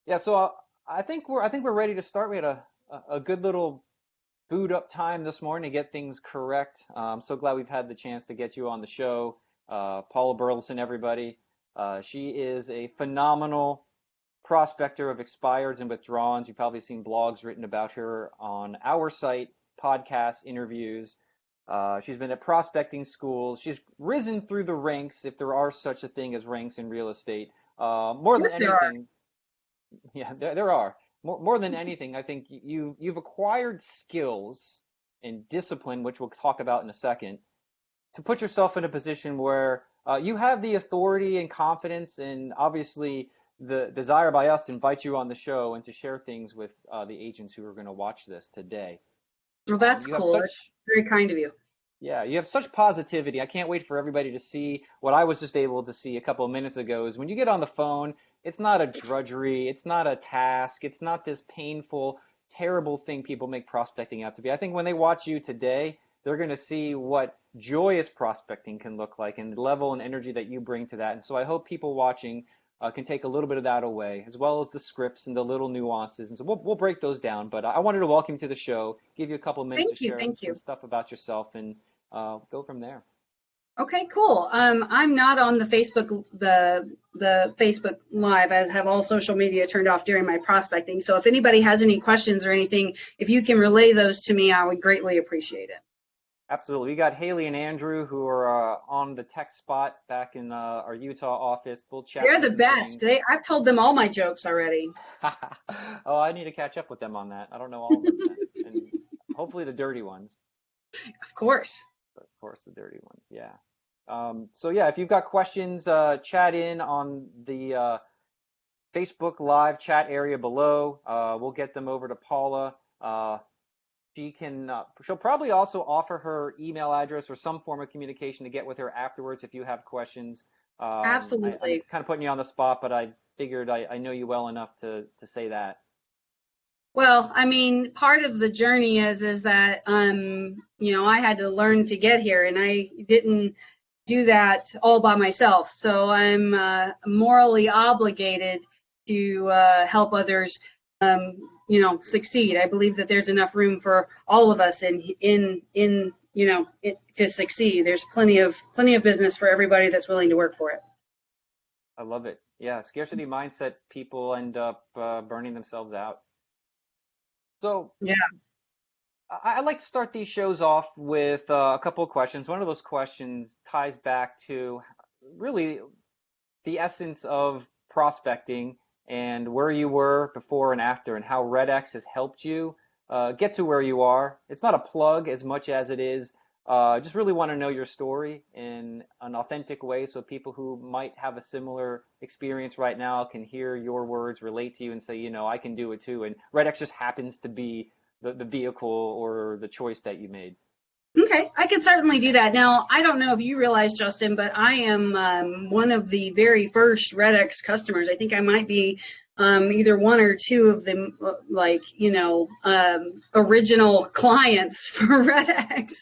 Yeah, so I think we're ready to start. We had a good little boot up time this morning to get things correct. I'm so glad we've had the chance to get you on the show. Paula Burlison, everybody. She is a phenomenal prospector of expireds and withdrawns. You've probably seen blogs written about her on our site, podcasts, interviews. She's been at prospecting schools. She's risen through the ranks, if there are such a thing as ranks in real estate. More than Yes, there are. anything, yeah, there are. More than anything, I think you've acquired skills and discipline, which we'll talk about in a second, to put yourself in a position where you have the authority and confidence, and obviously the desire by us to invite you on the show and to share things with the agents who are going to watch this today. Well, that's You have cool. That's such very kind of you. Yeah, you have such positivity. I can't wait for everybody to see what I was just able to see a couple of minutes ago is when you get on the phone, it's not a drudgery, it's not a task, it's not this painful, terrible thing people make prospecting out to be. I think when they watch you today, they're going to see what joyous prospecting can look like and the level and energy that you bring to that. And so I hope people watching can take a little bit of that away, as well as the scripts and the little nuances. And so we'll break those down. But I wanted to welcome you to the show, give you a couple of minutes to Thank you. share Thank some you. stuff about yourself and go from there. Okay, cool. I'm not on the Facebook Live, as have all social media turned off during my prospecting. So if anybody has any questions or anything, if you can relay those to me, I would greatly appreciate it. Absolutely. We got Haley and Andrew who are on the tech spot back in our Utah office. We'll chat They're through the some best. things. I've told them all my jokes already. Oh, I need to catch up with them on that. I don't know all of them yet. And hopefully the dirty ones, Of course. but of course the dirty ones. Yeah. So yeah, if you've got questions, chat in on the Facebook Live chat area below. We'll get them over to Paula. She'll probably also offer her email address or some form of communication to get with her afterwards if you have questions. I'm Absolutely. kind of putting you on the spot, but I figured I know you well enough to say that. Well, I mean, part of the journey is that I had to learn to get here, and I didn't do that all by myself. So I'm morally obligated to help others, succeed. I believe that there's enough room for all of us to succeed. There's plenty of business for everybody that's willing to work for it. I love it. Yeah, scarcity mindset people end up burning themselves out. So Yeah. I like to start these shows off with a couple of questions. One of those questions ties back to really the essence of prospecting and where you were before and after, and how REDX has helped you get to where you are. It's not a plug as much as it is. Just really want to know your story in an authentic way so people who might have a similar experience right now can hear your words, relate to you, and say, I can do it too. And REDX just happens to be the vehicle or the choice that you made. Okay, I can certainly do that. Now, I don't know if you realize, Justin, but I am one of the very first REDX customers. I think I might be either one or two of the original clients for REDX.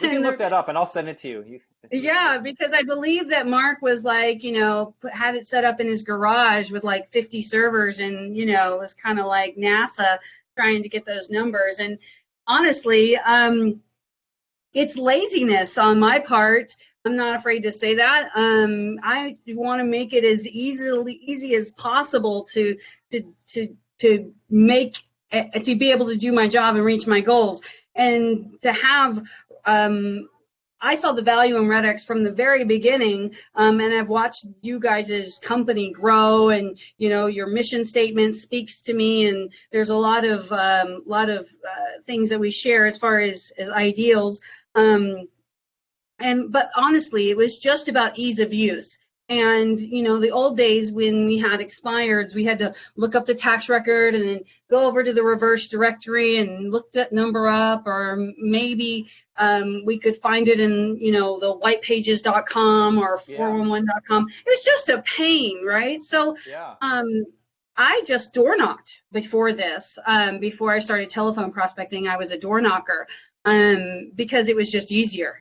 We can And look that up and I'll send it to you. yeah, because I believe that Mark was had it set up in his garage with like 50 servers, and it was kind of like NASA trying to get those numbers. And honestly, it's laziness on my part. I'm not afraid to say that. I want to make it as easy as possible to make to be able to do my job and reach my goals, and to have. I saw the value in REDX from the very beginning, and I've watched you guys' company grow, and your mission statement speaks to me, and there's a lot of things that we share as far as ideals. But honestly, it was just about ease of use. And the old days when we had expireds, we had to look up the tax record and then go over to the reverse directory and look that number up, or maybe we could find it in the whitepages.com or Yeah, 411.com. It was just a pain, right? So yeah. I just door knocked before this. Before I started telephone prospecting, I was a door knocker because it was just easier,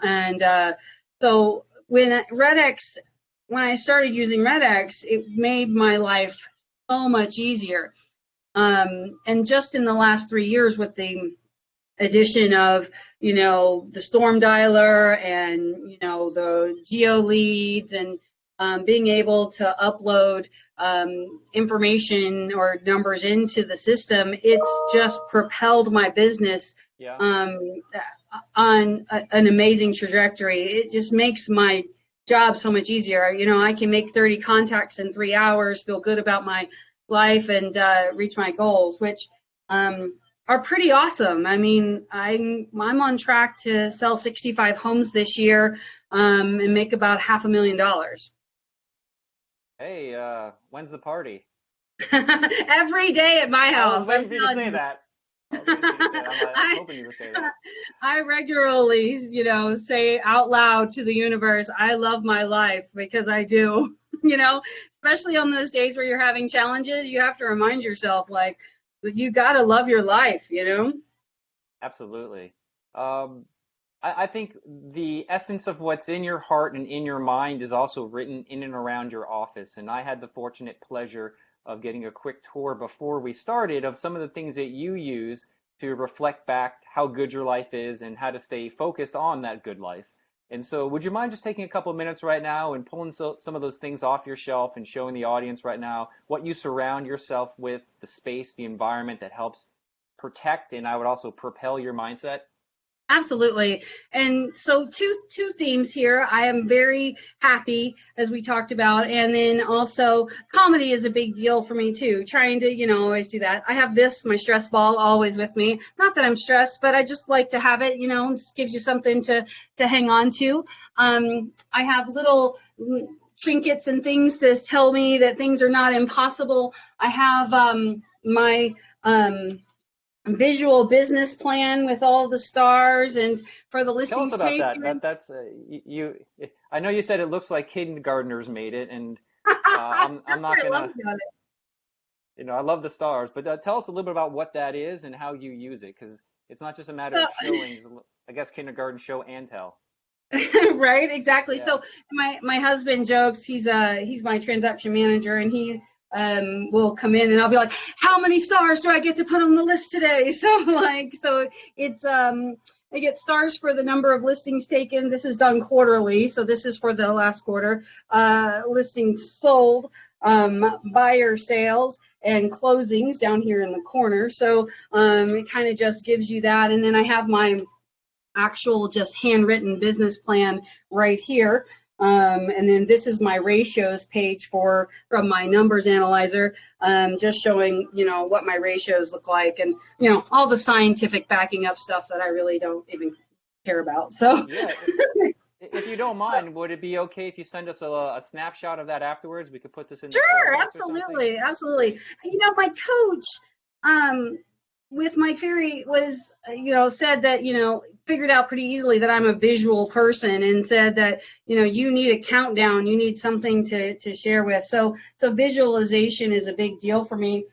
And so when I started using REDX, it made my life so much easier. And just in the last 3 years with the addition of, the storm dialer and, the geo leads and being able to upload information or numbers into the system, it's just propelled my business on an amazing trajectory. It just makes my job so much easier. I can make 30 contacts in 3 hours, feel good about my life, and reach my goals, which are pretty awesome. I mean, I'm on track to sell 65 homes this year and make about $500,000. Hey, when's the party? Every day at my house. I was waiting for you to say that. I'm hoping you would say that. I regularly, say out loud to the universe, I love my life, because I do. Especially on those days where you're having challenges, you have to remind yourself, like, you got to love your life, Absolutely. I think the essence of what's in your heart and in your mind is also written in and around your office. And I had the fortunate pleasure of getting a quick tour before we started of some of the things that you use to reflect back how good your life is and how to stay focused on that good life. And so would you mind just taking a couple of minutes right now and pulling some of those things off your shelf and showing the audience right now what you surround yourself with, the space, the environment that helps protect and I would also propel your mindset? Absolutely. And so two themes here. I am very happy, as we talked about, and then also comedy is a big deal for me too, trying to, always do that. I have my stress ball always with me. Not that I'm stressed, but I just like to have it, it gives you something to hang on to. I have little trinkets and things to tell me that things are not impossible. I have my visual business plan with all the stars and for the listing. Tell us about that. That's you. I know you said it looks like kindergartners made it, and I'm not gonna. I love the stars, but tell us a little bit about what that is and how you use it, because it's not just a matter of showing. I guess kindergarten show and tell. Right, exactly. Yeah. So my husband jokes, he's my transaction manager, and he will come in and I'll be like, how many stars do I get to put on the list today? So it's I get stars for the number of listings taken. This is done quarterly, so this is for the last quarter. Listings sold, buyer sales, and closings down here in the corner. So it kind of just gives you that. And then I have my actual just handwritten business plan right here. And then this is my ratios page from my numbers analyzer, just showing, what my ratios look like and, all the scientific backing up stuff that I really don't even care about. So yeah, if you don't mind, would it be okay if you send us a snapshot of that afterwards? We could put this in. Sure, absolutely. My coach, with my theory was, said that, figured out pretty easily that I'm a visual person and said that, you need a countdown, you need something to share with. So visualization is a big deal for me.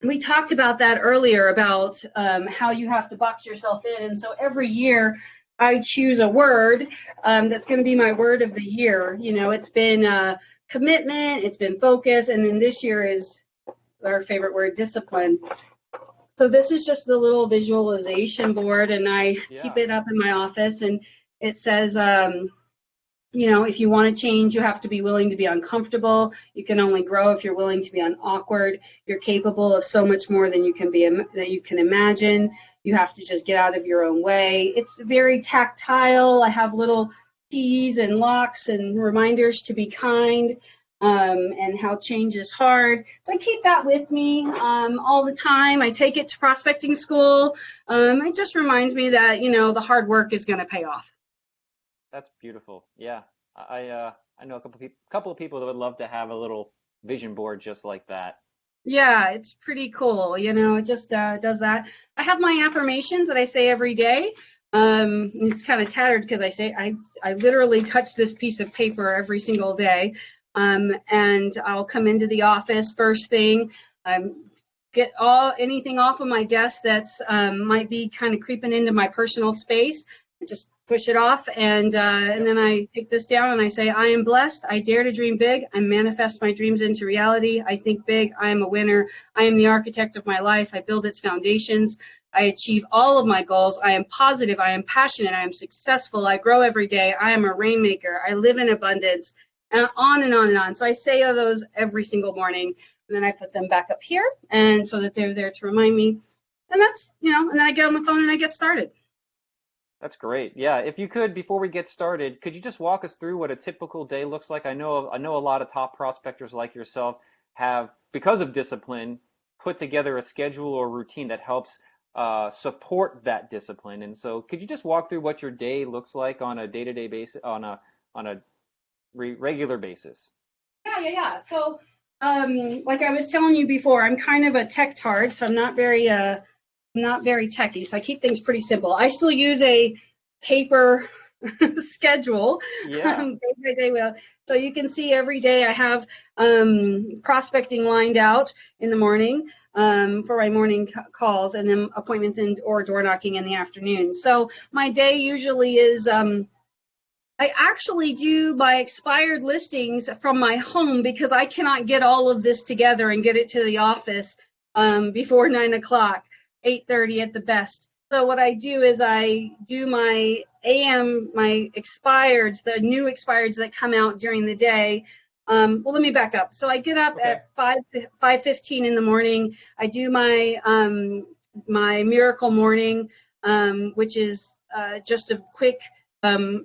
We talked about that earlier about how you have to box yourself in. And so every year I choose a word that's going to be my word of the year. It's been commitment, it's been focus, and then this year is our favorite word, discipline. So this is just the little visualization board, and I keep it up in my office, and it says, if you want to change, you have to be willing to be uncomfortable. You can only grow if you're willing to be awkward. You're capable of so much more than you can imagine. You have to just get out of your own way. It's very tactile. I have little keys and locks and reminders to be kind. And how change is hard. So I keep that with me all the time. I take it to prospecting school. It just reminds me that, the hard work is going to pay off. That's beautiful. Yeah, I know a couple of people that would love to have a little vision board just like that. Yeah, it's pretty cool. It just does that. I have my affirmations that I say every day. It's kind of tattered because I literally touch this piece of paper every single day. And I'll come into the office first thing, get anything off of my desk that's might be kind of creeping into my personal space, and just push it off, and then I take this down and I say, I am blessed. I dare to dream big. I manifest my dreams into reality. I think big. I am a winner. I am the architect of my life. I build its foundations. I achieve all of my goals. I am positive. I am passionate. I am successful. I grow every day. I am a rainmaker. I live in abundance, and on and on and on. So I say those every single morning, and then I put them back up here, and so that they're there to remind me. And that's, and then I get on the phone and I get started. That's great. Yeah, if you could, before we get started, could you just walk us through what a typical day looks like? I know a lot of top prospectors like yourself have, because of discipline, put together a schedule or routine that helps support that discipline. And so, could you just walk through what your day looks like on a day-to-day basis, on a regular basis? Yeah. So, like I was telling you before, I'm kind of a tech tard, so I'm not very techy. So I keep things pretty simple. I still use a paper schedule, Yeah. day by day. Well, so you can see every day I have prospecting lined out in the morning for my morning calls, and then appointments or door knocking in the afternoon. So my day usually is. I actually do my expired listings from my home because I cannot get all of this together and get it to the office before 9 o'clock, 8:30 at the best. So what I do is I do my my expireds, the new expireds that come out during the day. Well, let me back up. So I get up Okay. at 5:15 in the morning. I do my my miracle morning, which is just a quick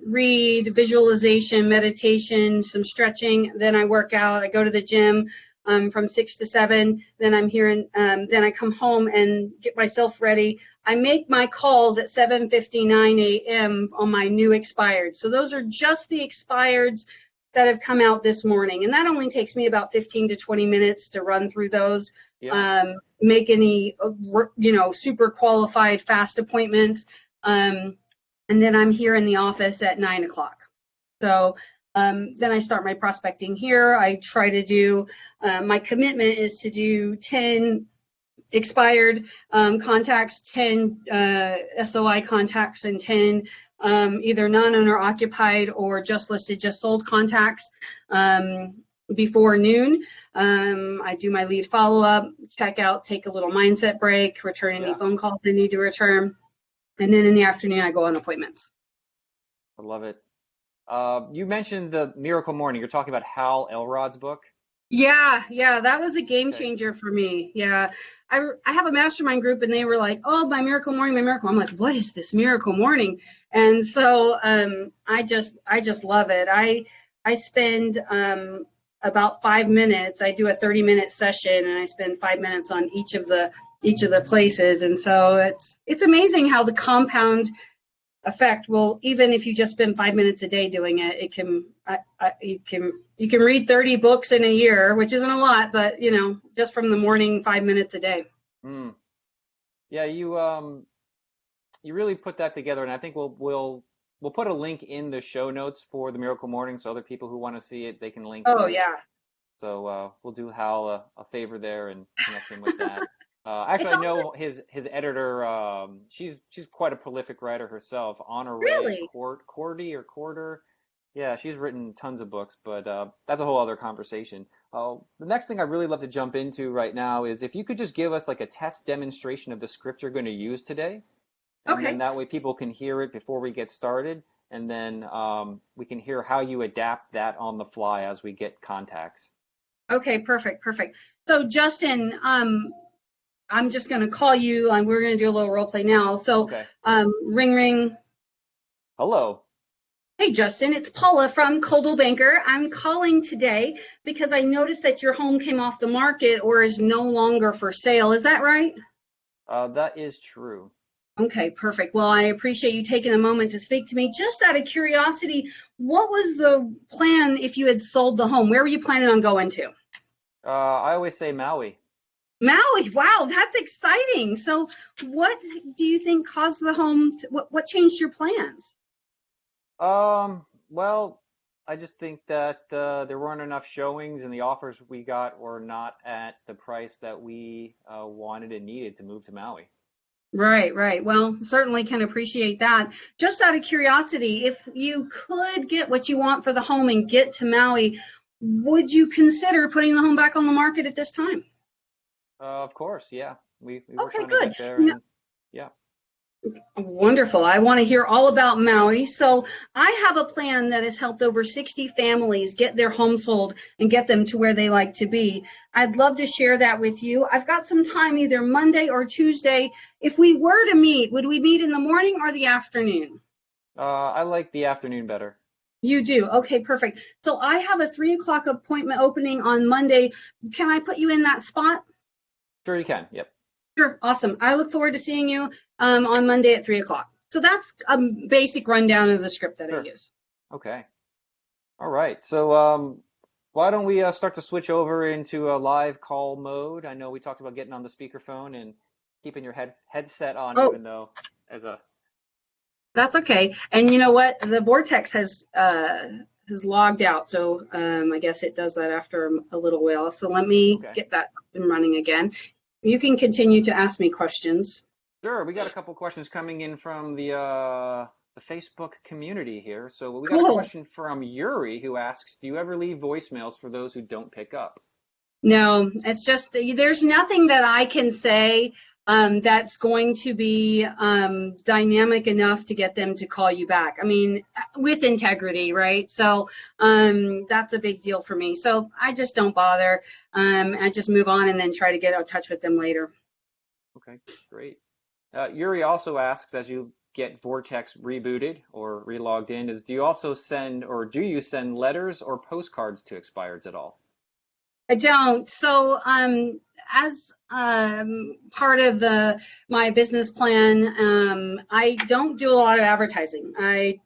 read, visualization, meditation, some stretching. Then I work out. I go to the gym from 6 to 7. Then I'm here, and then I come home and get myself ready. I make my calls at 7:59 a.m. on my new expired. So those are just the expireds that have come out this morning, and that only takes me about 15 to 20 minutes to run through those. Yeah. Make any super qualified fast appointments. And then I'm here in the office at 9 o'clock. So then I start my prospecting here. I try to do, my commitment is to do 10 expired contacts, 10 SOI contacts, and 10 either non-owner occupied or just listed, just sold contacts before noon. I do my lead follow-up, check out, take a little mindset break, return any phone calls I need to return. And then in the afternoon, I go on appointments. I love it. You mentioned the Miracle Morning. You're talking about Hal Elrod's book. Yeah, that was a game Okay. changer for me. Yeah, I have a mastermind group, and they were like, "Oh, my miracle morning, my miracle." I'm like, "What is this miracle morning?" And so I just love it. I spend about 5 minutes. I do a 30-minute session, and I spend 5 minutes on each of the places. And so it's amazing how the compound effect will, even if you just spend 5 minutes a day doing it, it can you can read 30 books in a year, which isn't a lot, but just from the morning 5 minutes a day. Mm. Yeah, you really put that together, and I think we'll put a link in the show notes for the Miracle Morning, so other people who want to see it, they can link Oh to it. yeah. So we'll do Hal a favor there and connect him with that. Actually, It's I all know his editor. She's quite a prolific writer herself. Honore really. Cordy or Corder. Yeah, she's written tons of books, but that's a whole other conversation. The next thing I'd really love to jump into right now is if you could just give us like a test demonstration of the script you're going to use today, and then Okay. that way people can hear it before we get started, and then we can hear how you adapt that on the fly as we get contacts. Okay, perfect. So Justin, I'm just going to call you, and we're going to do a little role play now. So Okay. ring ring. Hello. Hey Justin, it's Paula from Coldwell Banker. I'm calling today because I noticed that your home came off the market or is no longer for sale. Is that right? That is true. Okay, perfect. Well, I appreciate you taking a moment to speak to me. Just out of curiosity, what was the plan if you had sold the home? Where were you planning on going to? I always say Maui. Maui. Wow, that's exciting. So what do you think caused the home what changed your plans? Well, I just think that there weren't enough showings, and the offers we got were not at the price that we wanted and needed to move to Maui. Right, right. Well, certainly can appreciate that. Just out of curiosity, if you could get what you want for the home and get to Maui, would you consider putting the home back on the market at this time? Of course, yeah. We were Okay, trying to good. get there, and yeah. Wonderful. I want to hear all about Maui. So I have a plan that has helped over 60 families get their home sold and get them to where they like to be. I'd love to share that with you. I've got some time either Monday or Tuesday. If we were to meet, would we meet in the morning or the afternoon? I like the afternoon better. You do. Okay, perfect. So I have a 3 o'clock appointment opening on Monday. Can I put you in that spot? Sure, you can. Yep. Sure. Awesome. I look forward to seeing you on Monday at 3 o'clock. So that's a basic rundown of the script that I Sure. use. Okay. All right. So why don't we start to switch over into a live call mode? I know we talked about getting on the speakerphone and keeping your headset on, Oh, even though as a that's okay. And you know what? The Vortex has logged out, so I guess it does that after a little while. So let me okay. get that up and running again. You can continue to ask me questions. Sure. We got a couple questions coming in from the Facebook community here. So we got a Cool. question from Yuri who asks, "Do you ever leave voicemails for those who don't pick up?" No, it's just there's nothing that I can say that's going to be dynamic enough to get them to call you back. I mean, with integrity, right? So that's a big deal for me. So I just don't bother. I just move on and then try to get in touch with them later. Okay, great. Yuri also asks, as you get Vortex rebooted or relogged in, do you also send or do you send letters or postcards to expireds at all? I don't. So, as part of my business plan, I don't do a lot of advertising. I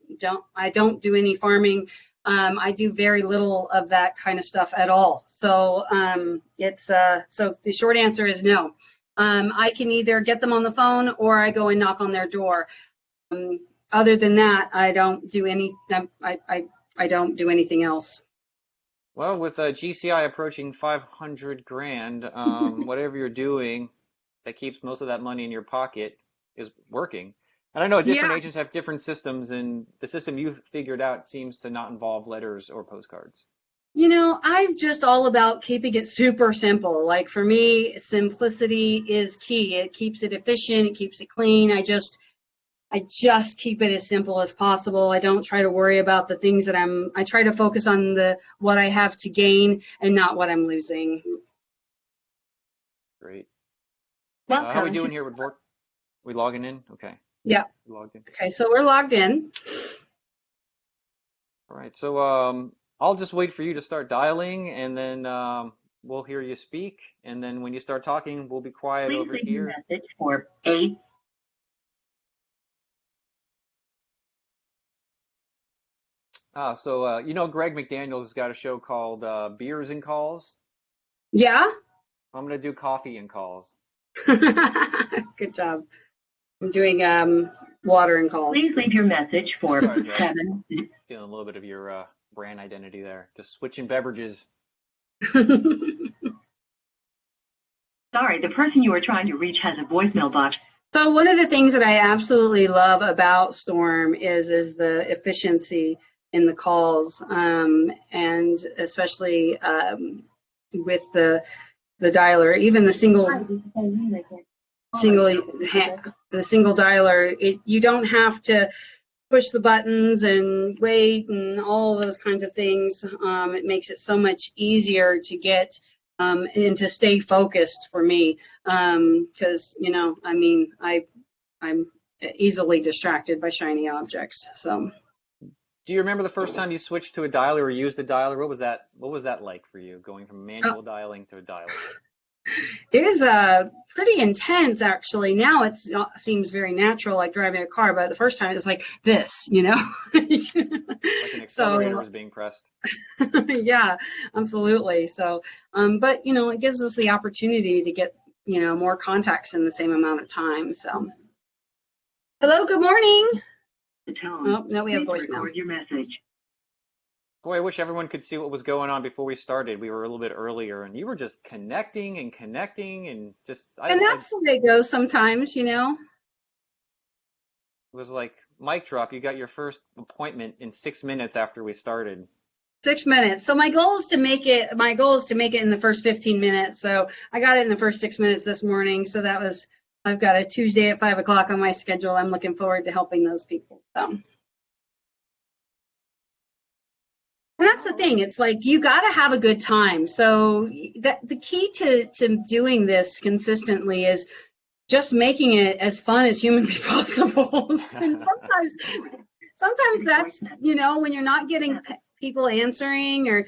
don't do any farming. I do very little of that kind of stuff at all. So, so the short answer is no. I can either get them on the phone or I go and knock on their door. Other than that, I don't do any. I don't do anything else. Well, with GCI approaching 500 grand, whatever you're doing that keeps most of that money in your pocket is working. And I know different Yeah. agents have different systems, and the system you've figured out seems to not involve letters or postcards. I'm just all about keeping it super simple. Like for me, simplicity is key. It keeps it efficient, it keeps it clean. I just keep it as simple as possible. I don't try to worry about the things that I try to focus on what I have to gain and not what I'm losing. Great. Welcome. How are we doing here with Vort? We logging in? Okay. Yeah. We logged in. Okay, so we're logged in. All right. So I'll just wait for you to start dialing, and then we'll hear you speak. And then when you start talking, we'll be quiet over Please leave here. your message for 8. So Greg McDaniels has got a show called Beers and Calls. Yeah? I'm gonna do coffee and calls. Good job. I'm doing water and calls. Please leave your message for Sorry, Greg. 7. Feeling a little bit of your brand identity there. Just switching beverages. Sorry, the person you are trying to reach has a voicemail box. So one of the things that I absolutely love about Storm is the efficiency in the calls, and especially with the dialer, even the single dialer. You don't have to push the buttons and wait and all those kinds of things. It makes it so much easier to get and to stay focused for me, because I'm easily distracted by shiny objects. So. Do you remember the first time you switched to a dialer or used a dialer? What was that like for you, going from manual dialing to a dialer? It was pretty intense, actually. Now it seems very natural, like driving a car, but the first time it was like this, Like an accelerator was being pressed. Yeah, absolutely. So, but it gives us the opportunity to get more contacts in the same amount of time. So, hello, good morning. The tone. Oh, no, we have Please voicemail. record your message. Boy, I wish everyone could see what was going on before we started. We were a little bit earlier, and you were just connecting and just. And that's the way it goes sometimes. was like mic drop. You got your first appointment in 6 minutes after we started. 6 minutes. So my goal is to make it. My goal is to make it in the first 15 minutes. So I got it in the first 6 minutes this morning. So that was. I've got a Tuesday at 5 o'clock on my schedule. I'm looking forward to helping those people. So. And that's the thing. It's like you got to have a good time. So the key to doing this consistently is just making it as fun as humanly possible. And sometimes that's, when you're not getting people answering, or,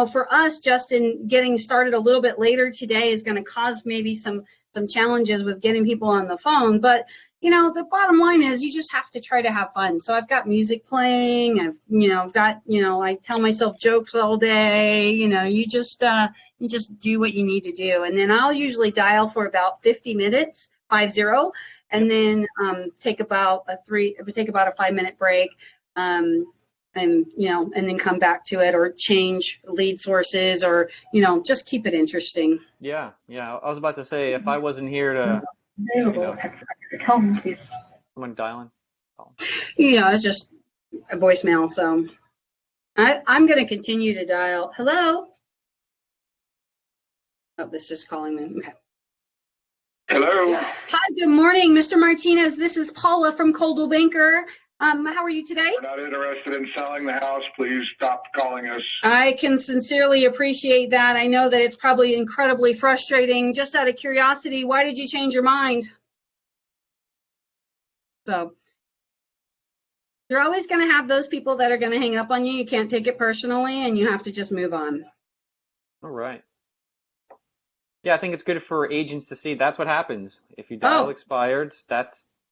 for us, just in getting started a little bit later today is going to cause maybe some challenges with getting people on the phone. But, the bottom line is you just have to try to have fun. So I've got music playing. I've got, I tell myself jokes all day. You just do what you need to do. And then I'll usually dial for about 50 minutes, 50, and then take about a 5-minute break. And then come back to it, or change lead sources, or, just keep it interesting. Yeah. I was about to say, if I wasn't here to, someone dialing. Oh. It's just a voicemail. So I'm going to continue to dial. Hello? Oh, this is just calling me. Okay. Hello. Hi, good morning, Mr. Martinez. This is Paula from Coldwell Banker. How are you today? We're not interested in selling the house. Please stop calling us. I can sincerely appreciate that. I know that it's probably incredibly frustrating. Just out of curiosity, why did you change your mind? So you're always going to have those people that are going to hang up on you. You can't take it personally, and you have to just move on. All right. Yeah, I think it's good for agents to see that's what happens. If you dial expired,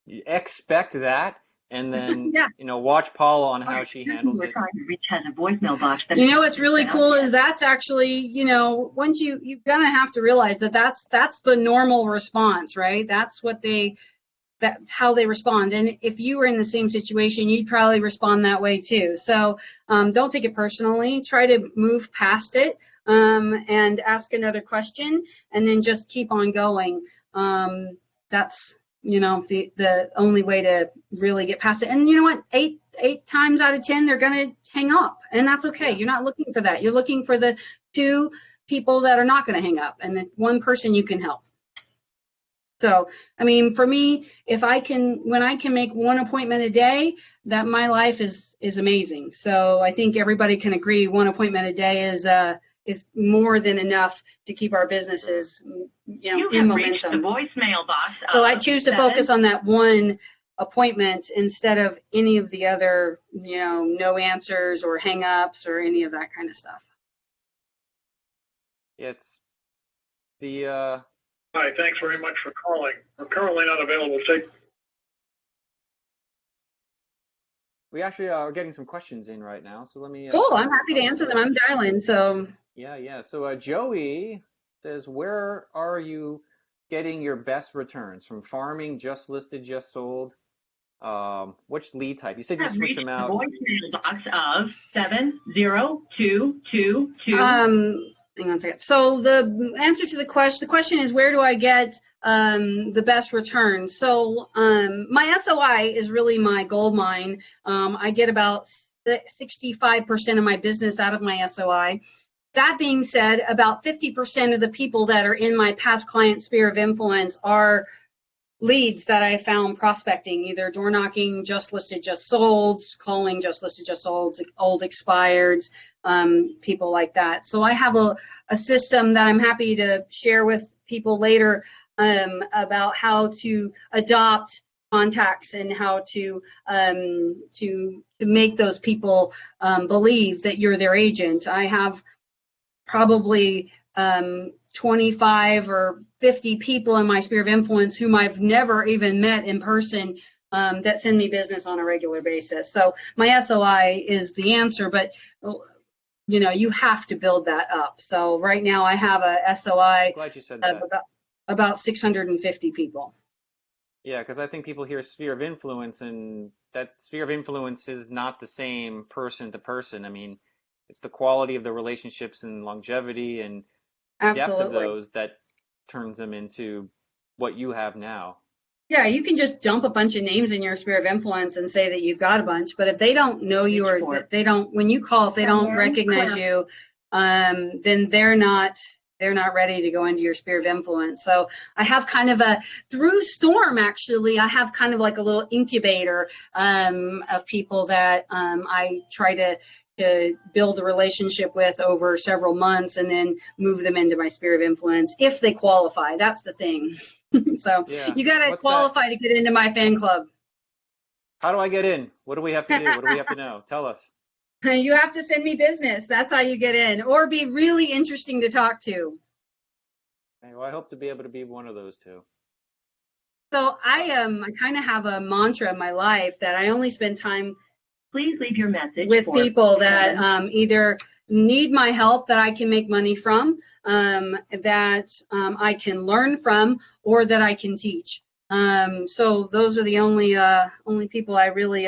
you expect that. And then, watch Paula on how she handles it. Trying to reach has a voicemail box. What's really cool is that's actually, once you're going to have to realize that's the normal response, right? That's how they respond. And if you were in the same situation, you'd probably respond that way too. So don't take it personally. Try to move past it and ask another question, and then just keep on going. That's the only way to really get past it. And you know what? Eight times out of 10, they're going to hang up, and that's okay. You're not looking for that. You're looking for the 2 people that are not going to hang up, and the 1 person you can help. So, for me, when I can make 1 appointment a day, that my life is amazing. So I think everybody can agree 1 appointment a day is more than enough to keep our businesses, in momentum. The voicemail box. So I choose to focus on that 1 appointment instead of any of the other, no answers or hang-ups or any of that kind of stuff. It's the Hi, thanks very much for calling. We're currently not available. we actually are getting some questions in right now, so let me. Cool, I'm happy to answer them. I'm dialing, so. Yeah. So Joey says, where are you getting your best returns? From farming, just listed, just sold? Which lead type? You said you switch them out. Voicemail box of 70222. Hang on a second. So the answer to the question is, where do I get the best returns? So my SOI is really my gold mine. I get about 65% of my business out of my SOI. That being said, about 50% of the people that are in my past client sphere of influence are leads that I found prospecting, either door knocking, just listed, just sold, calling, just listed, just sold, old expireds, people like that. So I have a system that I'm happy to share with people later about how to adopt contacts and how to make those people believe that you're their agent. I have probably 25 or 50 people in my sphere of influence whom I've never even met in person that send me business on a regular basis. So my SOI is the answer, but you have to build that up. So right now I have a SOI of about 650 people. Yeah, because I think people hear sphere of influence, and that sphere of influence is not the same person to person. It's the quality of the relationships and longevity and depth of those that turns them into what you have now. Yeah, you can just dump a bunch of names in your sphere of influence and say that you've got a bunch, but if they don't know you or that they don't, when you call, if they don't recognize you, then they're not ready to go into your sphere of influence. So I have kind of through Storm, actually, I have kind of like a little incubator of people that I try to build a relationship with over several months and then move them into my sphere of influence if they qualify. That's the thing. So Yeah. you got to qualify to get into my fan club. How do I get in? What do we have to do? What do we have to know? Tell us. You have to send me business. That's how you get in, or be really interesting to talk to. Okay, well, I hope to be able to be one of those two. So I kind of have a mantra in my life that I only spend time Please leave your message with for people that either need my help that I can make money from, that I can learn from, or that I can teach. So those are the only people I really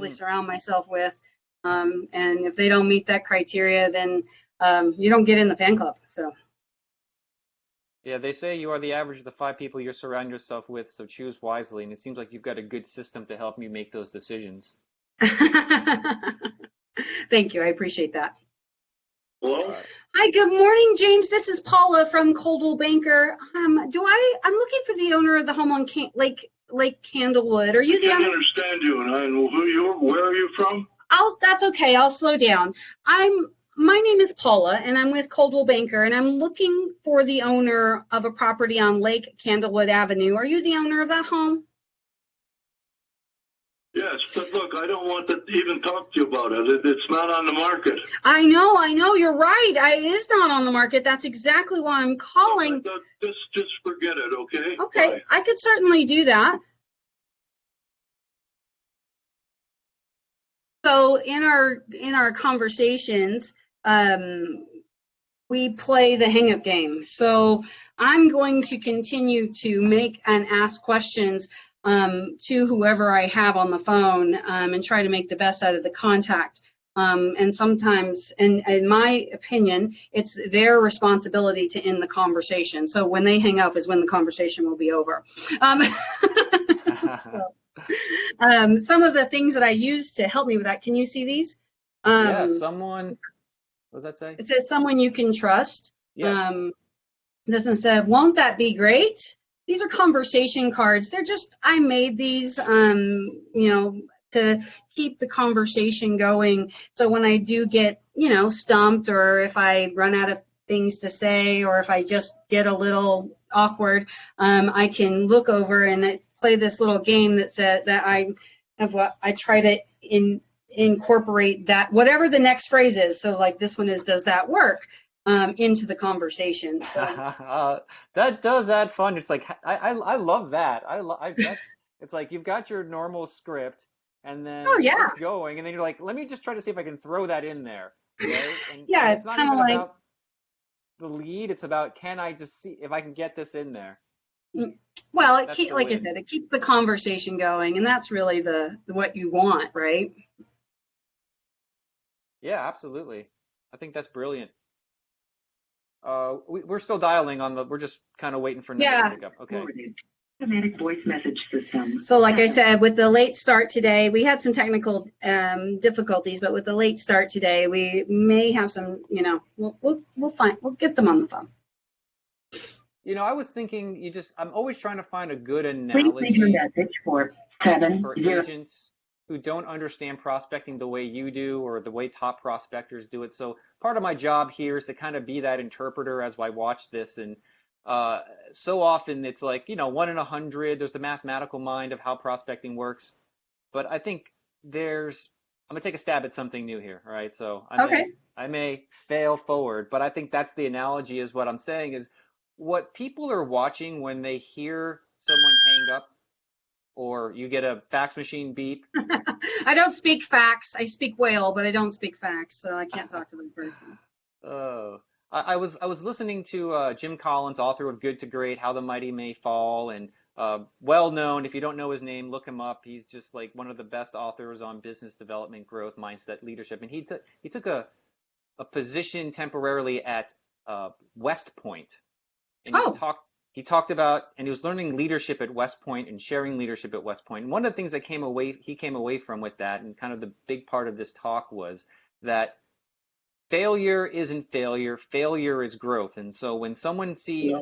surround myself with. And if they don't meet that criteria, then you don't get in the fan club. So. Yeah, they say you are the average of the 5 people you surround yourself with, so choose wisely. And it seems like you've got a good system to help you make those decisions. Thank you. I appreciate that. Hello? Hi, good morning, James. This is Paula from Coldwell Banker. I'm looking for the owner of the home on Lake Candlewood. Are you I the can't owner? understand you, and where are you from? That's okay. I'll slow down. My name is Paula, and I'm with Coldwell Banker, and I'm looking for the owner of a property on Lake Candlewood Avenue. Are you the owner of that home? Yes, but look, I don't want to even talk to you about it. It's not on the market. I know. You're right. It is not on the market. That's exactly why I'm calling. Just forget it, okay? Okay, Bye. I could certainly do that. So in our conversations, we play the hang-up game. So I'm going to continue to make and ask questions to whoever I have on the phone and try to make the best out of the contact. And sometimes, in my opinion, it's their responsibility to end the conversation. So when they hang up is when the conversation will be over. Some of the things that I use to help me with that, can you see these? Yeah, someone, what does that say? It says someone you can trust. Yes. This one said, won't that be great? These are conversation cards. They're just, I made these, to keep the conversation going. So when I do get, stumped, or if I run out of things to say, or if I just get a little awkward, I can look over and play this little game that said that I try to incorporate that, whatever the next phrase is. So like this one is, does that work? Into the conversation. So that does add fun. It's like I love that. It's like you've got your normal script, and then it's going, and then you're like, let me just try to see if I can throw that in there. Right? And it's not even about the lead. It's about, can I just see if I can get this in there? Well, like I said, it keeps the conversation going, and that's really what you want, right? Yeah, absolutely. I think that's brilliant. We're still dialing we're just kind of waiting for Nick to pick up. Okay. Automatic voice message system. So like I said, with the late start today, we had some technical difficulties, but with the late start today, we may have some, we'll get them on the phone. I was thinking I'm always trying to find a good analogy. Please leave your message for agents who don't understand prospecting the way you do, or the way top prospectors do it. So part of my job here is to kind of be that interpreter as I watch this. And so often it's like, 1 in 100, there's the mathematical mind of how prospecting works. But I think I'm going to take a stab at something new here. All right. So I may fail forward, but I think that's the analogy, is what I'm saying is what people are watching when they hear someone hang up, or you get a fax machine beep. I don't speak fax. I speak whale, but I don't speak fax, so I can't talk to the person. Oh, I was listening to Jim Collins, author of Good to Great: How the Mighty May Fall, and well known. If you don't know his name, look him up. He's just like one of the best authors on business development, growth, mindset, leadership. And he took a position temporarily at West Point, and he talked about, and he was learning leadership at West Point and sharing leadership at West Point. And one of the things that he came away from with that, and kind of the big part of this talk was that failure isn't failure. Failure is growth. And so when someone sees,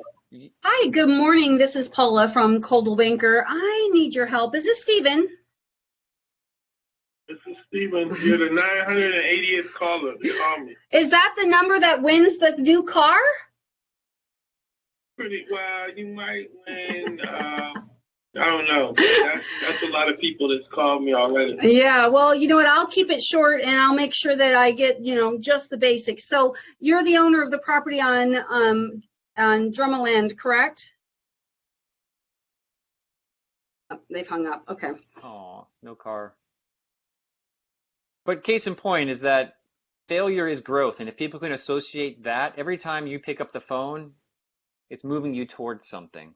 Hi, good morning. This is Paula from Coldwell Banker. I need your help. Is this Stephen? This is Stephen. You're the 980th caller. Call me. Is that the number that wins the new car? Pretty well. You might win. I don't know. That's a lot of people that's called me already. Yeah, well, you know what? I'll keep it short, and I'll make sure that I get, just the basics. So you're the owner of the property on Drummerland, correct? Oh, they've hung up. Okay. oh, no car. But case in point is that failure is growth. And if people can associate that, every time you pick up the phone, it's moving you towards something.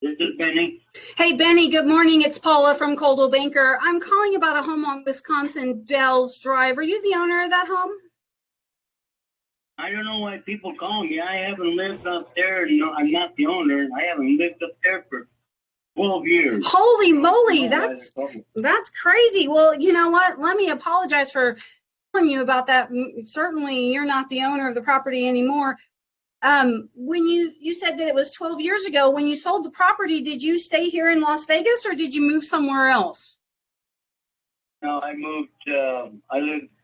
This is Benny. Hey, Benny, good morning. It's Paula from Coldwell Banker. I'm calling about a home on Wisconsin Dells Drive. Are you the owner of that home? I don't know why people call me. I haven't lived up there. I'm not the owner. I haven't lived up there for 12 years. Holy moly, that's crazy. Well, you know what? Let me apologize for telling you about that. Certainly, you're not the owner of the property anymore. When you said that it was 12 years ago, when you sold the property, did you stay here in Las Vegas or did you move somewhere else? No, I moved.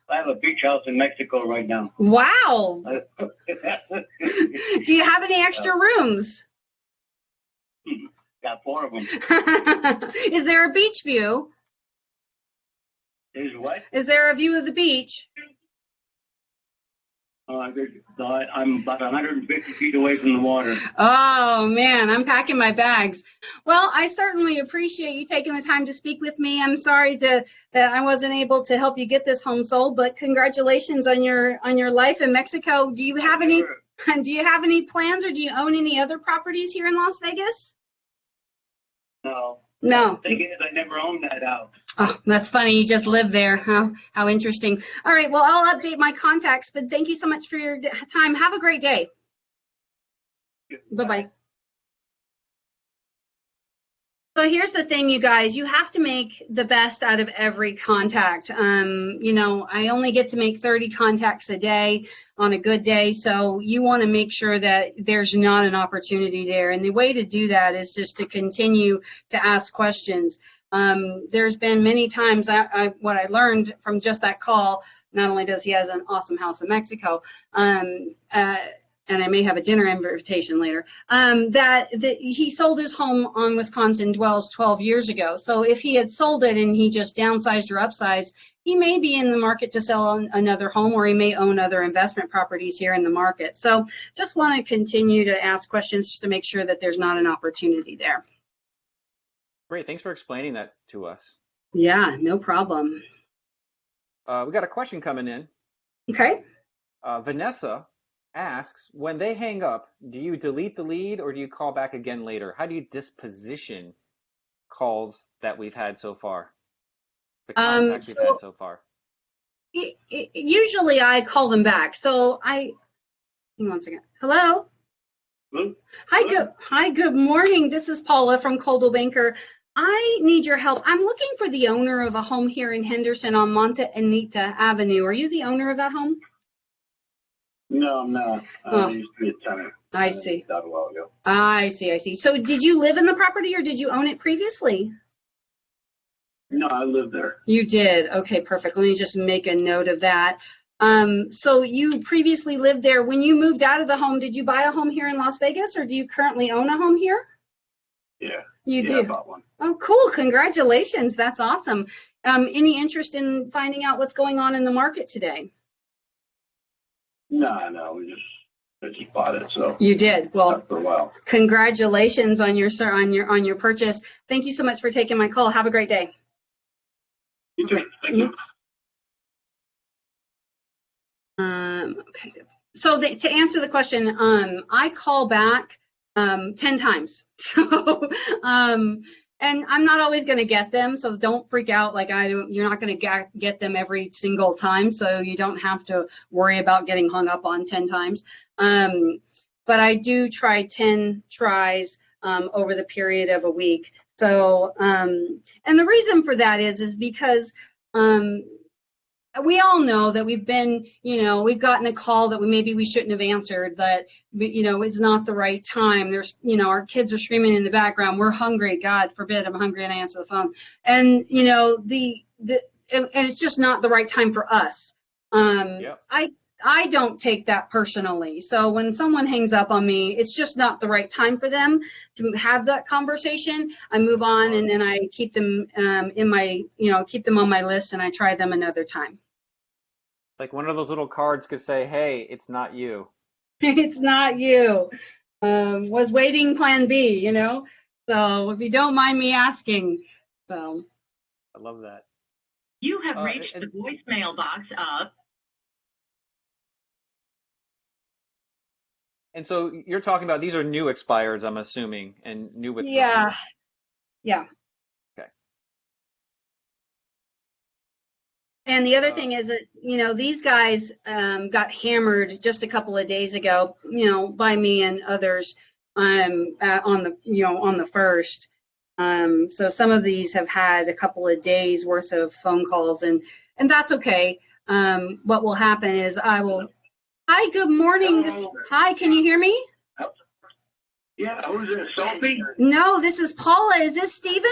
I have a beach house in Mexico right now. Wow. Do you have any extra rooms? Got 4 of them. Is there a beach view? Is what? Is there a view of the beach? I'm about 150 feet away from the water. Oh, man, I'm packing my bags. Well, I certainly appreciate you taking the time to speak with me. I'm sorry that I wasn't able to help you get this home sold, but congratulations on your life in Mexico. Do you have any plans, or do you own any other properties here in Las Vegas? No. No. The thing is, I never owned that house. Oh, that's funny. You just live there. How interesting. All right. Well, I'll update my contacts, but thank you so much for your time. Have a great day. Bye-bye. So here's the thing, you guys. You have to make the best out of every contact. I only get to make 30 contacts a day on a good day, so you want to make sure that there's not an opportunity there. And the way to do that is just to continue to ask questions. There's been many times what I learned from just that call, not only does he has an awesome house in Mexico, and I may have a dinner invitation later, that he sold his home on Wisconsin Dells 12 years ago. So if he had sold it and he just downsized or upsized, he may be in the market to sell another home, or he may own other investment properties here in the market. So just want to continue to ask questions just to make sure that there's not an opportunity there. Great. Thanks for explaining that to us. Yeah, no problem. We got a question coming in. Okay. Vanessa asks, when they hang up, do you delete the lead or do you call back again later? How do you disposition calls that we've had so far? The contacts we've had so far. Usually I call them back. So hang on one second. Hello? Hello? Hi, good morning. This is Paula from Coldwell Banker. I need your help. I'm looking for the owner of a home here in Henderson on Monte Anita Avenue. Are you the owner of that home? No, I'm not. I used to be a tenant. I see. That a while ago. I see. So did you live in the property or did you own it previously? No, I lived there. You did. Okay, perfect. Let me just make a note of that. So you previously lived there. When you moved out of the home, did you buy a home here in Las Vegas, or do you currently own a home here? Yeah. You do? I bought one. Oh, cool. Congratulations. That's awesome. Any interest in finding out what's going on in the market today? No, I just bought it. So you did. Well, for a while. Congratulations on your purchase. Thank you so much for taking my call. Have a great day. You too. Thank you. Okay. So to answer the question, I call back 10 times. So, and I'm not always going to get them, so don't freak out. You're not going to get them every single time, so you don't have to worry about getting hung up on 10 times. but I do try 10 tries over the period of a week. So, and the reason for that is because we all know that we've been, we've gotten a call that maybe we shouldn't have answered, that, it's not the right time. There's, our kids are screaming in the background. We're hungry. God forbid I'm hungry and I answer the phone. And, and it's just not the right time for us. Yep. I don't take that personally. So when someone hangs up on me, it's just not the right time for them to have that conversation. I move on, and then I keep them keep them on my list, and I try them another time. Like one of those little cards could say, "Hey, it's not you." It's not you. Was waiting plan B, So if you don't mind me asking. So. I love that. You have reached the voicemail box of. And so you're talking about these are new expireds, I'm assuming, and new withdrawals. Yeah. Okay. And the other thing is that, these guys got hammered just a couple of days ago, by me and others on the first. So some of these have had a couple of days worth of phone calls, and that's okay. What will happen is I will. Hi, good morning. Hi, can you hear me? Yeah, who's this, Sophie? No, this is Paula. Is this Stephen?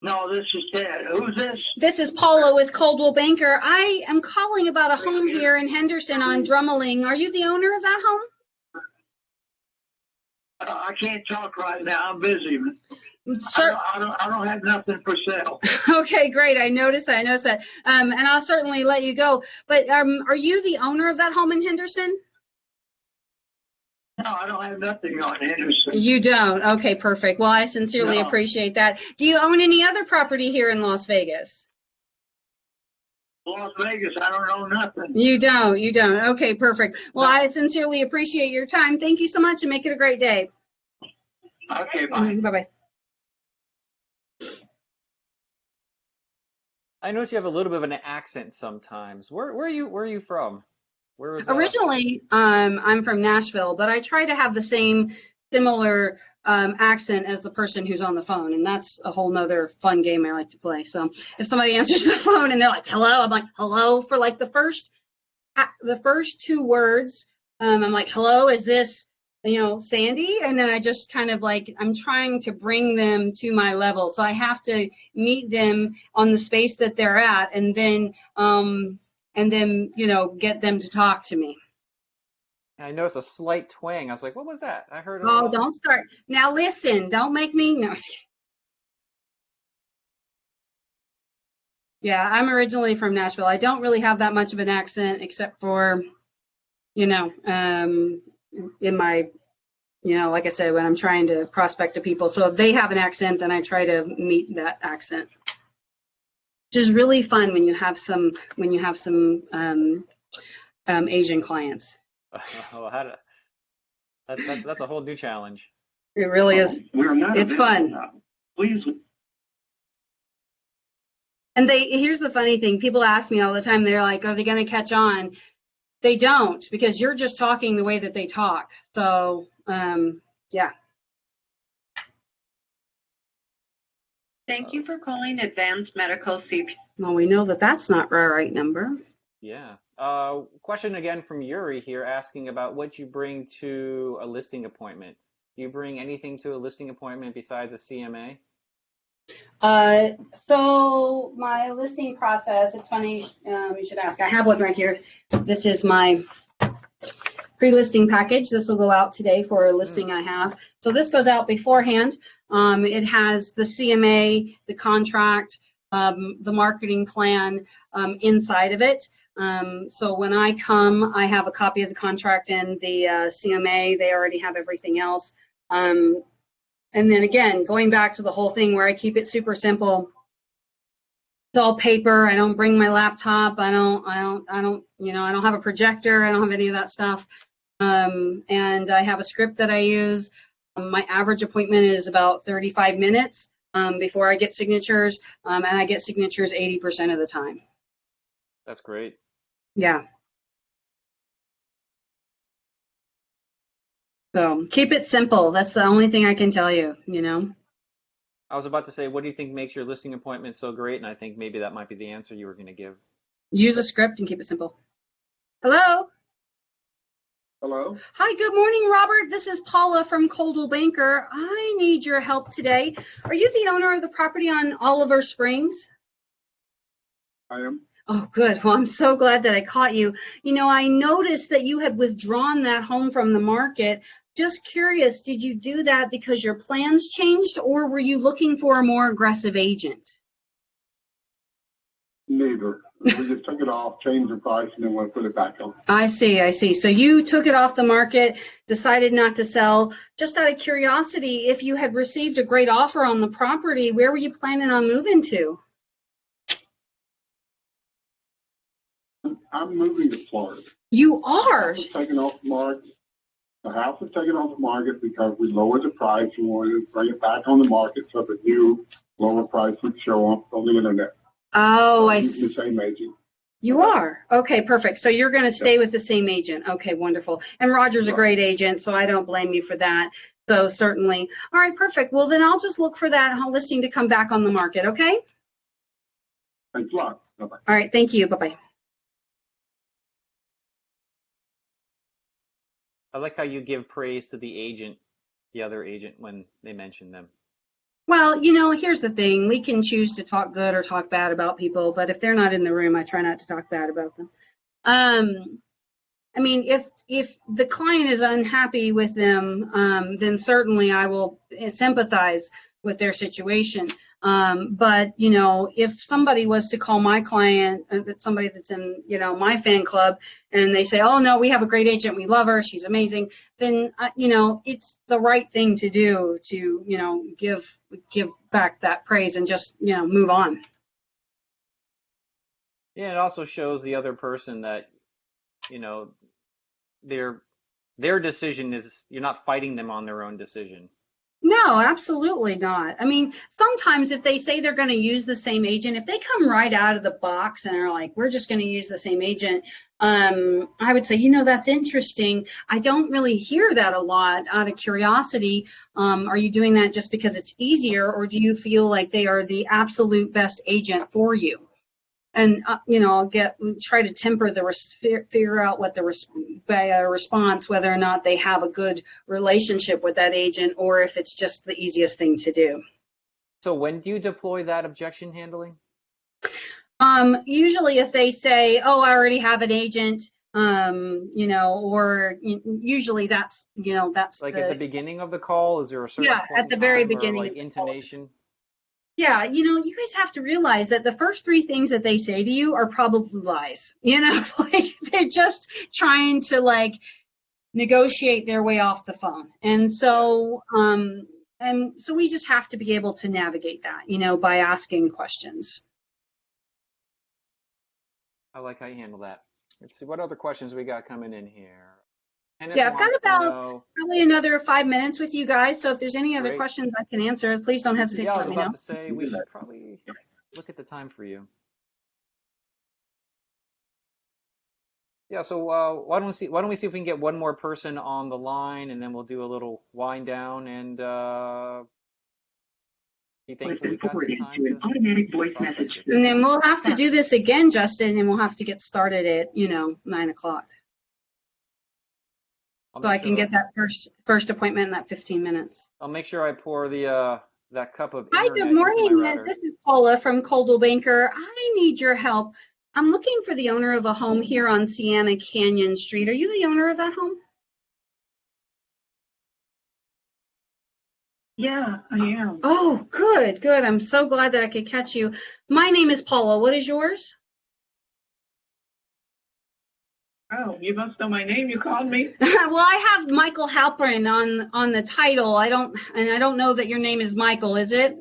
No, this is Ted. Who's this? This is Paula with Coldwell Banker. I am calling about a home here in Henderson on Drummeling. Are you the owner of that home? I can't talk right now. I'm busy. Sir, I don't have nothing for sale. Okay, great. I noticed that. And I'll certainly let you go. But are you the owner of that home in Henderson? No, I don't have nothing on Henderson. You don't? Okay, perfect. Well, I sincerely appreciate that. Do you own any other property here in Las Vegas? Las Vegas, I don't know nothing. You don't. Okay, perfect. Well, I sincerely appreciate your time. Thank you so much, and make it a great day. Okay, bye. Bye-bye. I notice you have a little bit of an accent sometimes. Where are you from? Where was Originally, I'm from Nashville, but I try to have the same similar accent as the person who's on the phone, and that's a whole nother fun game I like to play. So if somebody answers the phone and they're like, hello, I'm like, hello, for like the first 2 words. I'm like, hello, is this, Sandy? And then I just kind of like, I'm trying to bring them to my level. So I have to meet them on the space that they're at, and then get them to talk to me. I noticed a slight twang. I was like, what was that? I heard. Oh, don't start. Now listen, don't make me. No. Yeah, I'm originally from Nashville. I don't really have that much of an accent except for, in my, like I said, when I'm trying to prospect to people. So if they have an accent, then I try to meet that accent. Which is really fun when you have some Asian clients. Oh, that's a whole new challenge. It really is. It's fun. Please. And here's the funny thing. People ask me all the time, they're like, are they going to catch on? They don't, because you're just talking the way that they talk. So, yeah. Thank you for calling Advanced Medical CP. Well, we know that that's not our right number. Yeah. Question again from Yuri here, asking about what you bring to a listing appointment. Do you bring anything to a listing appointment besides a CMA? So my listing process, it's funny, you should ask. I have one right here. This is my pre-listing package. This will go out today for a listing I have. So this goes out beforehand. It has the CMA, the contract, the marketing plan inside of it. So when I come, I have a copy of the contract and the CMA. They already have everything else. And then again, going back to the whole thing where I keep it super simple. It's all paper. I don't bring my laptop. I don't have a projector. I don't have any of that stuff. And I have a script that I use. My average appointment is about 35 minutes before I get signatures, and I get signatures 80% of the time. That's great. Yeah. So keep it simple. That's the only thing I can tell you, you know. I was about to say, what do you think makes your listing appointment so great? And I think maybe that might be the answer you were going to give. Use a script and keep it simple. Hello. Hello? Hi, good morning, Robert. This is Paula from Coldwell Banker. I need your help today. Are you the owner of the property on Oliver Springs? I am. Oh, good. Well, I'm so glad that I caught you. You know, I noticed that you had withdrawn that home from the market. Just curious, did you do that because your plans changed, or were you looking for a more aggressive agent? Neither. We just took it off, changed the price, and then we put it back on. I see, I see. So you took it off the market, decided not to sell. Just out of curiosity, if you had received a great offer on the property, where were you planning on moving to? I'm moving to Florida. You are? The house was taken off the market. The house was taken off the market because we lowered the price. We wanted to bring it back on the market so the new lower price would show up on the internet. Oh, I The see. same agent. You are? Okay, perfect. So you're going to stay with the same agent. Okay, wonderful. And Roger's a great agent, so I don't blame you for that. So certainly. All right, perfect. Well, then I'll just look for that listing to come back on the market, okay? Thanks a lot. Bye-bye. All right, thank you. Bye-bye. I like how you give praise to the agent, the other agent, when they mention them. Well, you know, here's the thing. We can choose to talk good or talk bad about people, but if they're not in the room, I try not to talk bad about them. I mean, if the client is unhappy with them, then certainly I will sympathize with their situation. But, you know, if somebody was to call my client, somebody that's in, you know, my fan club, and they say, oh, no, we have a great agent, we love her, she's amazing, then, you know, it's the right thing to do to, you know, give back that praise and just, you know, move on. Yeah, it also shows the other person that, you know, their decision is, you're not fighting them on their own decision. No, absolutely not. I mean, sometimes if they say they're going to use the same agent, if they come right out of the box and are like, we're just going to use the same agent, I would say, you know, that's interesting. I don't really hear that a lot out of curiosity. Are you doing that just because it's easier, or do you feel like they are the absolute best agent for you? And, you know, I'll try to temper figure out what the response, whether or not they have a good relationship with that agent, or if it's just the easiest thing to do. So when do you deploy that objection handling? Usually if they say, oh, I already have an agent, you know, or usually that's, you know, that's like at the beginning of the call, is there a certain point at the very in time, beginning, or like intonation? Yeah, you know, you guys have to realize that the first three things that they say to you are probably lies. You know, like they're just trying to like negotiate their way off the phone. And so we just have to be able to navigate that, you know, by asking questions. I like how you handle that. Let's see what other questions we got coming in here. Yeah, I've got about probably another 5 minutes with you guys. So if there's any other questions I can answer, please don't hesitate to let me know. I was about to say we should probably look at the time for you. Yeah, so why don't we see if we can get one more person on the line, and then we'll do a little wind down and automatic voice message. And then we'll have to do this again, Justin, and we'll have to get started at, you know, 9 o'clock. So I can get that first appointment in that 15 minutes. I'll make sure I pour the that cup of Hi, good morning. This is Paula from Coldwell Banker. I need your help. I'm looking for the owner of a home here on Sienna Canyon Street. Are you the owner of that home? Yeah, I am. Oh, good, good. I'm so glad that I could catch you. My name is Paula. What is yours? Oh, you must know my name. You called me. Well, I have Michael Halperin on the title. I don't know that your name is Michael, is it?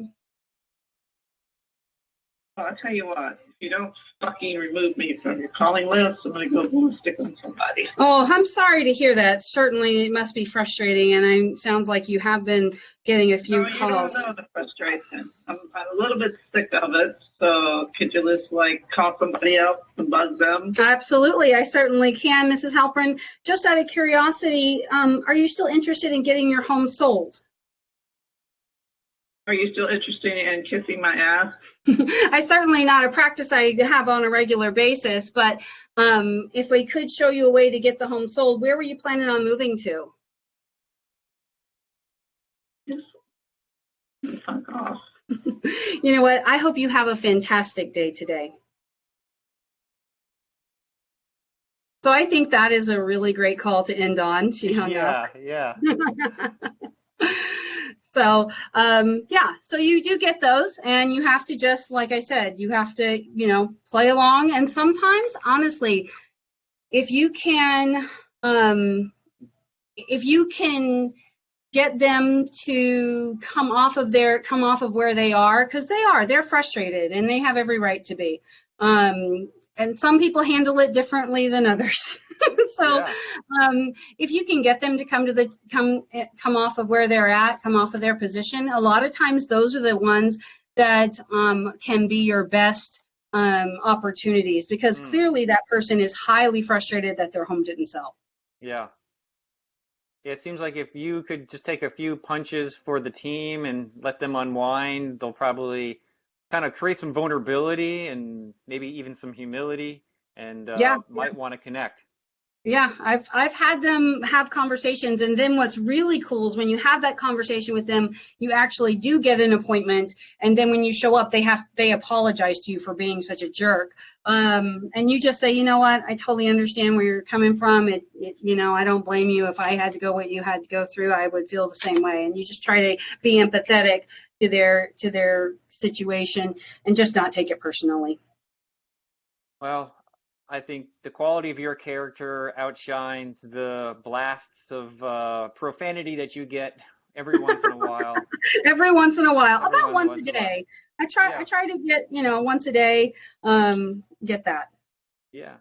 Well, I'll tell you what. If you don't fucking remove me from your calling list. I'm going to go ballistic on somebody. Oh, I'm sorry to hear that. Certainly, it must be frustrating, and it sounds like you have been getting a few No, you calls. don't know the frustration. I'm a little bit sick of it. So could you just like call somebody else and bug them? Absolutely, I certainly can, Mrs. Halpern. Just out of curiosity, are you still interested in getting your home sold? Are you still interested in kissing my ass? I certainly not a practice I have on a regular basis, but if we could show you a way to get the home sold, where were you planning on moving to? Fuck off. You know what? I hope you have a fantastic day today. So I think that is a really great call to end on. She hung up. Yeah. So, so you do get those, and you have to just, like I said, you have to, play along. And sometimes, honestly, if you can get them to come off of where they are, because they're frustrated and they have every right to be. And some people handle it differently than others. So if you can get them to come off of where they're at, come off of their position, a lot of times those are the ones that can be your best opportunities, because clearly that person is highly frustrated that their home didn't sell. Yeah. It seems like if you could just take a few punches for the team and let them unwind, they'll probably kind of create some vulnerability and maybe even some humility, and might want to connect. Yeah, I've had them have conversations, and then what's really cool is when you have that conversation with them, you actually do get an appointment, and then when you show up, they apologize to you for being such a jerk, and you just say, you know what, I totally understand where you're coming from. I don't blame you. If I had to go what you had to go through, I would feel the same way. And you just try to be empathetic to their situation and just not take it personally. Well, I think the quality of your character outshines the blasts of profanity that you get every once in a while. Every once in a while, about once a day. I try to get, once a day, get that. Yeah.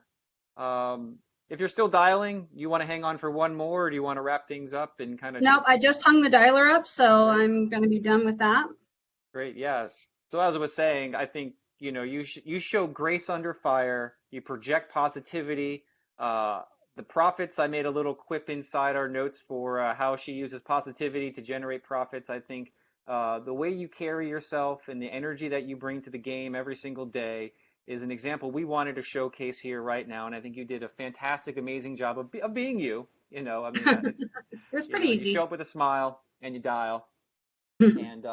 If you're still dialing, you want to hang on for one more, or do you want to wrap things up and kind of? Nope, I just hung the dialer up, so I'm going to be done with that. Great, yeah. So as I was saying, I think you show grace under fire. You project positivity. The profits, I made a little quip inside our notes for how she uses positivity to generate profits. I think the way you carry yourself and the energy that you bring to the game every single day is an example we wanted to showcase here right now. And I think you did a fantastic, amazing job of being you. It's pretty easy. You show up with a smile and you dial. And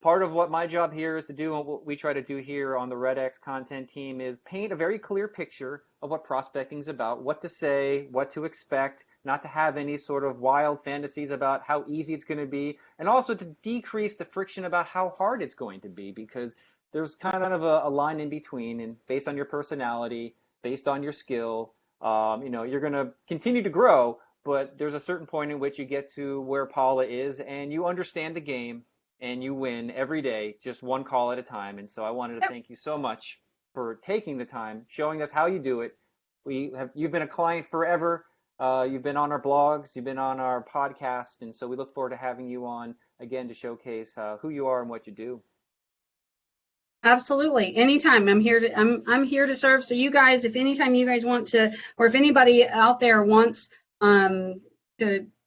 part of what my job here is to do, and what we try to do here on the REDX content team, is paint a very clear picture of what prospecting is about, what to say, what to expect, not to have any sort of wild fantasies about how easy it's going to be, and also to decrease the friction about how hard it's going to be, because there's kind of a line in between, and based on your personality, based on your skill, you're going to continue to grow, but there's a certain point in which you get to where Paula is, and you understand the game, and you win every day, just one call at a time. And so I wanted to thank you so much for taking the time, showing us how you do it. You've been a client forever. You've been on our blogs, you've been on our podcast, and so we look forward to having you on again to showcase who you are and what you do. Absolutely, anytime. I'm here to serve. So you guys, if anytime you guys want to, or if anybody out there wants to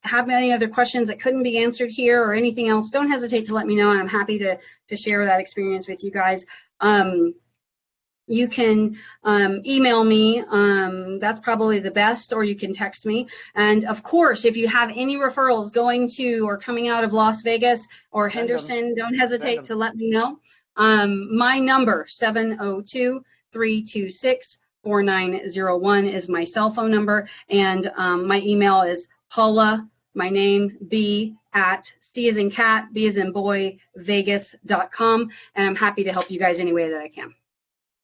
have any other questions that couldn't be answered here or anything else, don't hesitate to let me know, and I'm happy to share that experience with you guys. You can email me, that's probably the best, or you can text me. And of course, if you have any referrals going to or coming out of Las Vegas or Henderson, don't hesitate to let me know. My number, 702-326-4901 is my cell phone number, and my email is Paula, my name, B, @C as in cat, B as in boy, Vegas.com, and I'm happy to help you guys any way that I can.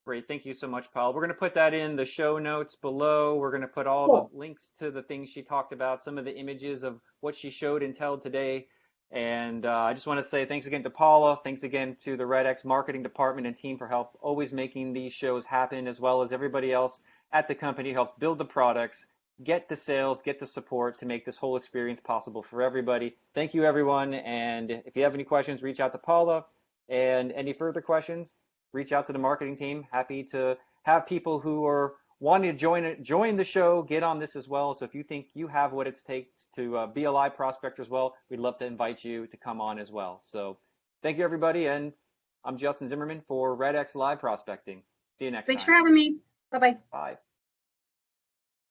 Great. Thank you so much, Paul. We're going to put that in the show notes below. We're going to put all the links to the things she talked about, some of the images of what she showed and told today. And I just want to say thanks again to Paula. Thanks again to the REDX marketing department and team for help always making these shows happen, as well as everybody else at the company who helped build the products, get the sales, get the support to make this whole experience possible for everybody. Thank you, everyone. And if you have any questions, reach out to Paula. And any further questions, reach out to the marketing team. Happy to have people who are wanting to join the show, get on this as well. So if you think you have what it takes to be a live prospector as well, we'd love to invite you to come on as well. So thank you, everybody. And I'm Justin Zimmerman for REDX Live Prospecting. See you next time. Thanks for having me. Bye-bye. Bye.